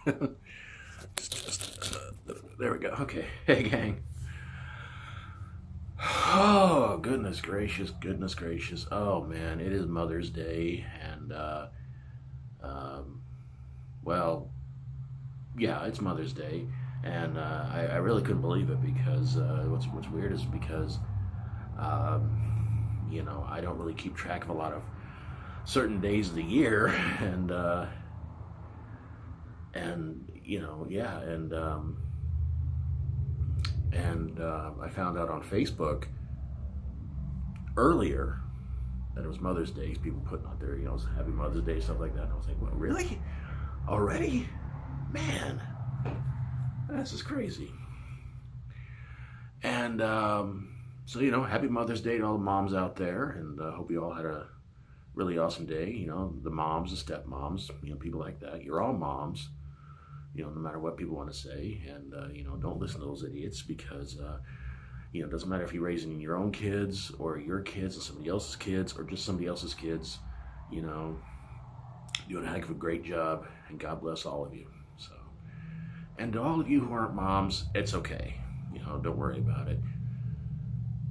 on. There we go. Okay. Hey, gang. Oh, goodness gracious, goodness gracious. Oh, man, it is Mother's Day, and, well, yeah, it's Mother's Day, and I really couldn't believe it because what's weird is because, you know, I don't really keep track of a lot of certain days of the year, and you know, yeah, and I found out on Facebook earlier that it was Mother's Day. People putting out there, you know, Happy Mother's Day, stuff like that. And I was like, well, really? Already? Man, this is crazy. And so, you know, Happy Mother's Day to all the moms out there, and hope you all had a really awesome day. You know, the moms, the stepmoms, you know, people like that. You're all moms. You know, no matter what people want to say, and you know, don't listen to those idiots because you know, it doesn't matter if you're raising your own kids or your kids and somebody else's kids or just somebody else's kids. You know, doing a heck of a great job, and God bless all of you. So, and to all of you who aren't moms, it's okay. You know, don't worry about it.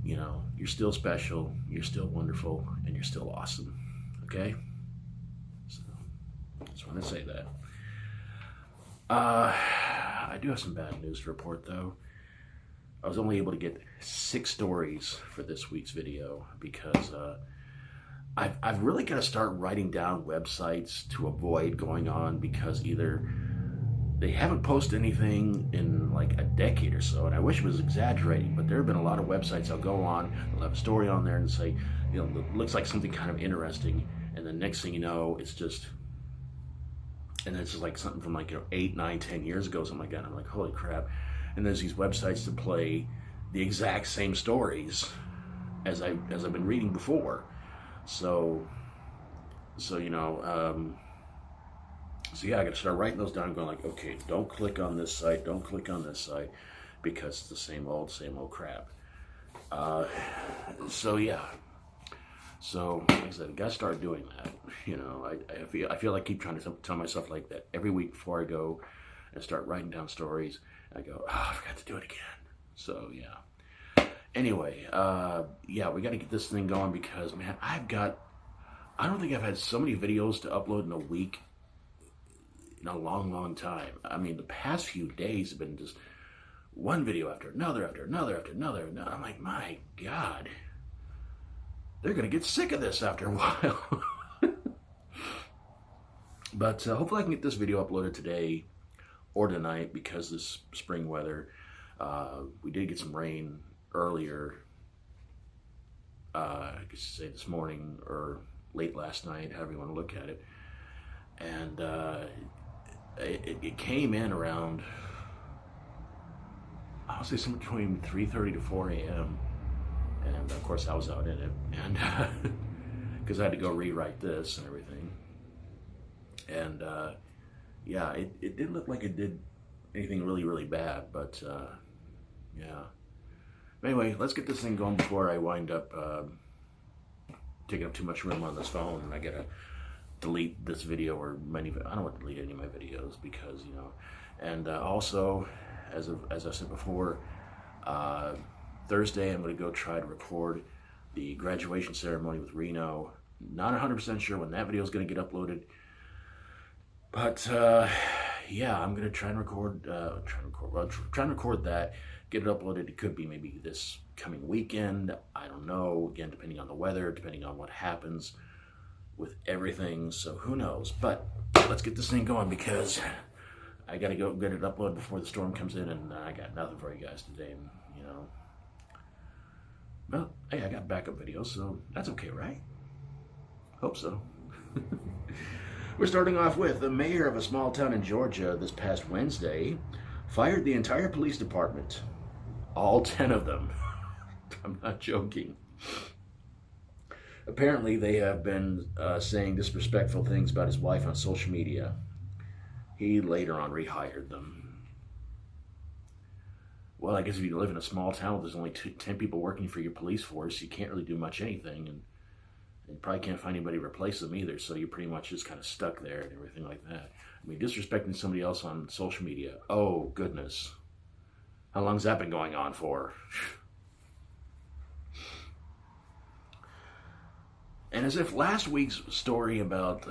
You know, you're still special, you're still wonderful, and you're still awesome. Okay? So, just want to say that. I do have some bad news to report, though. I was only able to get 6 stories for this week's video because I've really got to start writing down websites to avoid going on because either they haven't posted anything in like a decade or so, and I wish it was exaggerating, but there have been a lot of websites I'll go on, they'll have a story on there and say, you know, it looks like something kind of interesting, and the next thing you know, it's just... And it's just like something from like, you know, 8, 9, 10 years ago, something like that. And I'm like, holy crap. And there's these websites that play the exact same stories as I've been reading before. So you know, so yeah, I got to start writing those down and going like, okay, don't click on this site, don't click on this site, because it's the same old crap. So yeah. So, like I said, I got to start doing that. You know, I feel like I keep trying to tell myself like that every week before I go and start writing down stories. I go, oh, I forgot to do it again. So, yeah. Anyway, yeah, we got to get this thing going because, man, I don't think I've had so many videos to upload in a week in a long, long time. I mean, the past few days have been just one video after another, after another, after another. And I'm like, my God. They're going to get sick of this after a while. But hopefully I can get this video uploaded today or tonight because this spring weather. We did get some rain earlier, I guess say this morning or late last night, however you want to look at it. And it came in around, I'll say somewhere between 3:30 to 4 a.m. And of course I was out in it, and because I had to go rewrite this and everything. And yeah, it didn't look like it did anything really, really bad, but yeah. But anyway, let's get this thing going before I wind up taking up too much room on this phone, and I gotta delete this video or I don't want to delete any of my videos because, you know. And also, as I said before, Thursday, I'm going to go try to record the graduation ceremony with Reno. Not 100% sure when that video is going to get uploaded, but yeah, I'm going to try and record that, get it uploaded. It could be maybe this coming weekend. I don't know. Again, depending on the weather, depending on what happens with everything. So who knows? But let's get this thing going because I got to go get it uploaded before the storm comes in, and I got nothing for you guys today. And, you know. Well, hey, I got backup videos, so that's okay, right? Hope so. We're starting off with the mayor of a small town in Georgia this past Wednesday fired the entire police department. All 10 of them. I'm not joking. Apparently, they have been saying disrespectful things about his wife on social media. He later on rehired them. Well, I guess if you live in a small town, there's only 10 people working for your police force, you can't really do much anything. And You probably can't find anybody to replace them either, so you're pretty much just kind of stuck there and everything like that. I mean, disrespecting somebody else on social media. Oh, goodness. How long's that been going on for? And as if last week's story about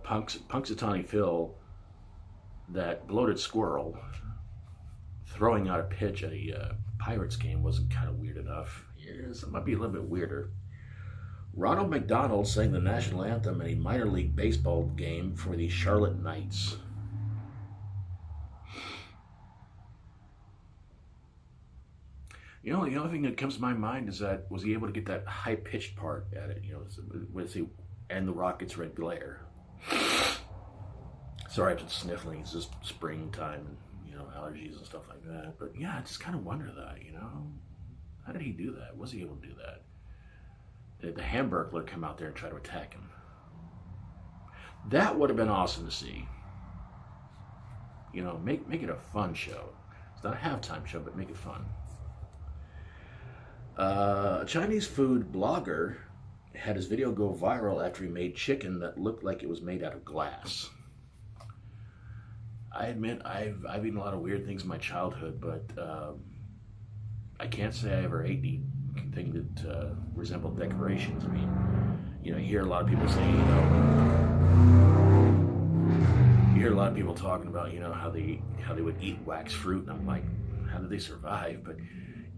Punxsutawney Phil, that bloated squirrel, throwing out a pitch at a Pirates game wasn't kind of weird enough. Yes, it might be a little bit weirder. Ronald McDonald sang the national anthem in a minor league baseball game for the Charlotte Knights. You know, the only thing that comes to my mind is that, was he able to get that high-pitched part at it? You know, was he, and the Rockets' red glare. Sorry, I've been sniffling. It's just springtime and, you know, allergies and stuff like that. But yeah, I just kind of wonder that, you know. How did he do that? Was he able to do that? Did the Hamburglar come out there and try to attack him? That would have been awesome to see. You know, make it a fun show. It's not a halftime show, but make it fun. A Chinese food blogger had his video go viral after he made chicken that looked like it was made out of glass. I admit I've eaten a lot of weird things in my childhood, but I can't say I ever ate anything that resembled decorations. I mean, you know, you hear a lot of people saying, you hear a lot of people talking about, you know, how they would eat wax fruit, and I'm like, how did they survive? But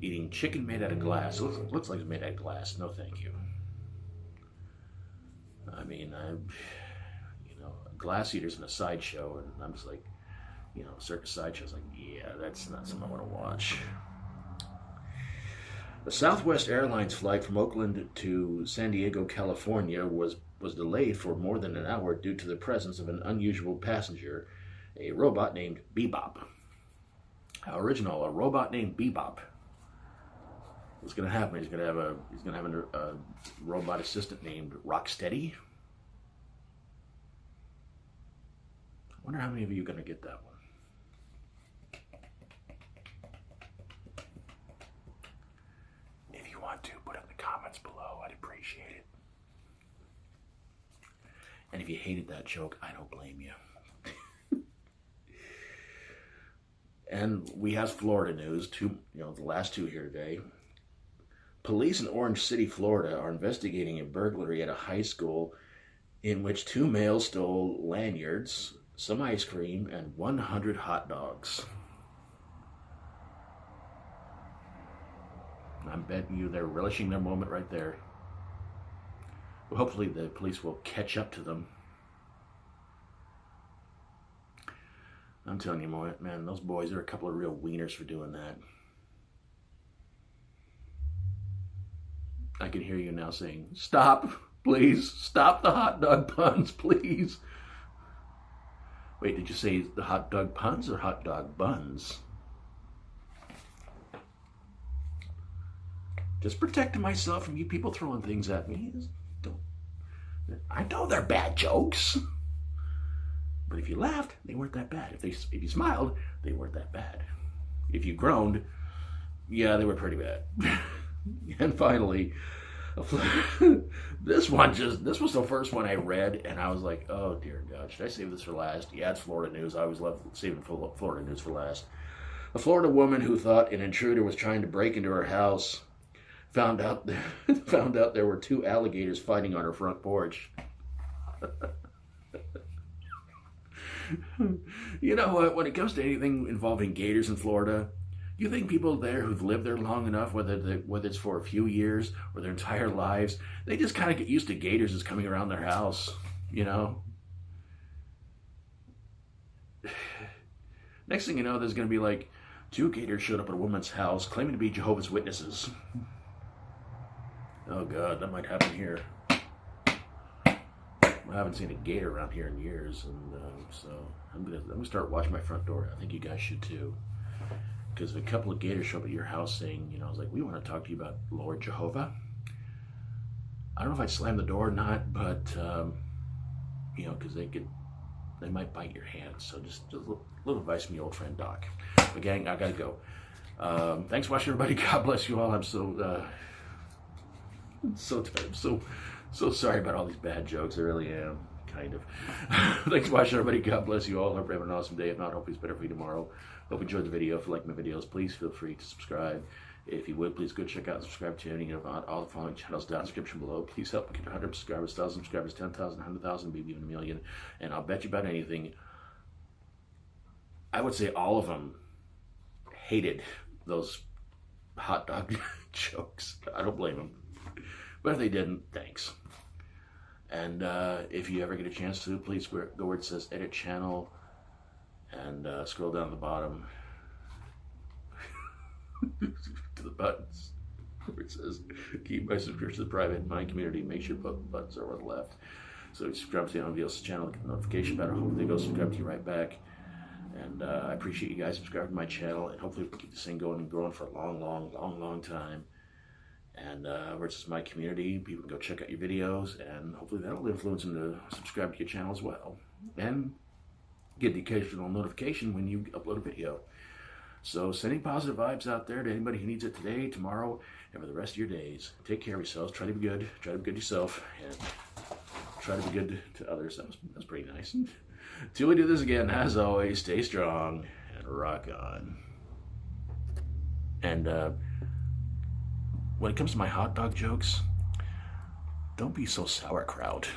eating chicken made out of glass, looks like it's made out of glass. No, thank you. I mean, you know, Glass Eater's in a sideshow, and I'm just like, you know, circus sideshow's like, yeah, that's not something I want to watch. The Southwest Airlines flight from Oakland to San Diego, California was delayed for more than an hour due to the presence of an unusual passenger, a robot named Bebop. How original, a robot named Bebop. What's going to happen? He's going to have a robot assistant named Rocksteady. I wonder how many of you are going to get that one. If you want to, put it in the comments below. I'd appreciate it. And if you hated that joke, I don't blame you. And we have Florida news. The last two here today. Police in Orange City, Florida, are investigating a burglary at a high school in which two males stole lanyards, some ice cream, and 100 hot dogs. I'm betting you they're relishing their moment right there. Well, hopefully the police will catch up to them. I'm telling you, man, those boys are a couple of real wieners for doing that. I can hear you now saying, stop, please, stop the hot dog puns, please. Wait, did you say the hot dog puns or hot dog buns? Just protecting myself from you people throwing things at me. I know they're bad jokes. But if you laughed, they weren't that bad. If you smiled, they weren't that bad. If you groaned, yeah, they were pretty bad. And finally, this was the first one I read, and I was like, oh dear God, should I save this for last? Yeah, it's Florida news. I always love saving Florida news for last. A Florida woman who thought an intruder was trying to break into her house found out there were two alligators fighting on her front porch. You know what? When it comes to anything involving gators in Florida, you think people there who've lived there long enough, whether it's for a few years or their entire lives, they just kind of get used to gators just coming around their house, you know? Next thing you know, there's going to be like, two gators showed up at a woman's house claiming to be Jehovah's Witnesses. Oh God, that might happen here. I haven't seen a gator around here in years, and so I'm gonna start watching my front door. I think you guys should too, because if a couple of gators show up at your house saying, you know, I was like, we want to talk to you about Lord Jehovah. I don't know if I'd slam the door or not, but you know, because they might bite your hands. So just a little advice from your old friend Doc. But gang, I gotta go. Thanks for watching, everybody. God bless you all. I'm so So sorry about all these bad jokes. I really am. Kind of. Thanks for watching, everybody. God bless you all. Hope you have an awesome day. If not, hope it's better for you tomorrow. Hope you enjoyed the video. If you like my videos, please feel free to subscribe. If you would, please go check out and subscribe to any of all the following channels down in the description below. Please help me get 100 subscribers, 1,000 subscribers, 10,000, 100,000, maybe even a million. And I'll bet you about anything, I would say all of them hated those hot dog jokes. I don't blame them. But if they didn't, thanks. And if you ever get a chance to, please go where it says edit channel and scroll down to the bottom to the buttons where it says keep my subscriptions private in my community. Make sure buttons are on the left. So subscribe to the Vl's channel, get the notification bell. Hopefully they go subscribe to you right back. And I appreciate you guys subscribing to my channel, and hopefully we can keep this thing going and growing for a long time. And where it's just my community, people can go check out your videos, and hopefully that'll influence them to subscribe to your channel as well. And get the occasional notification when you upload a video. So sending positive vibes out there to anybody who needs it today, tomorrow, and for the rest of your days. Take care of yourselves. Try to be good. Try to be good yourself. And try to be good to others. That was pretty nice. Till we do this again, as always, stay strong and rock on. And when it comes to my hot dog jokes, don't be so sauerkraut.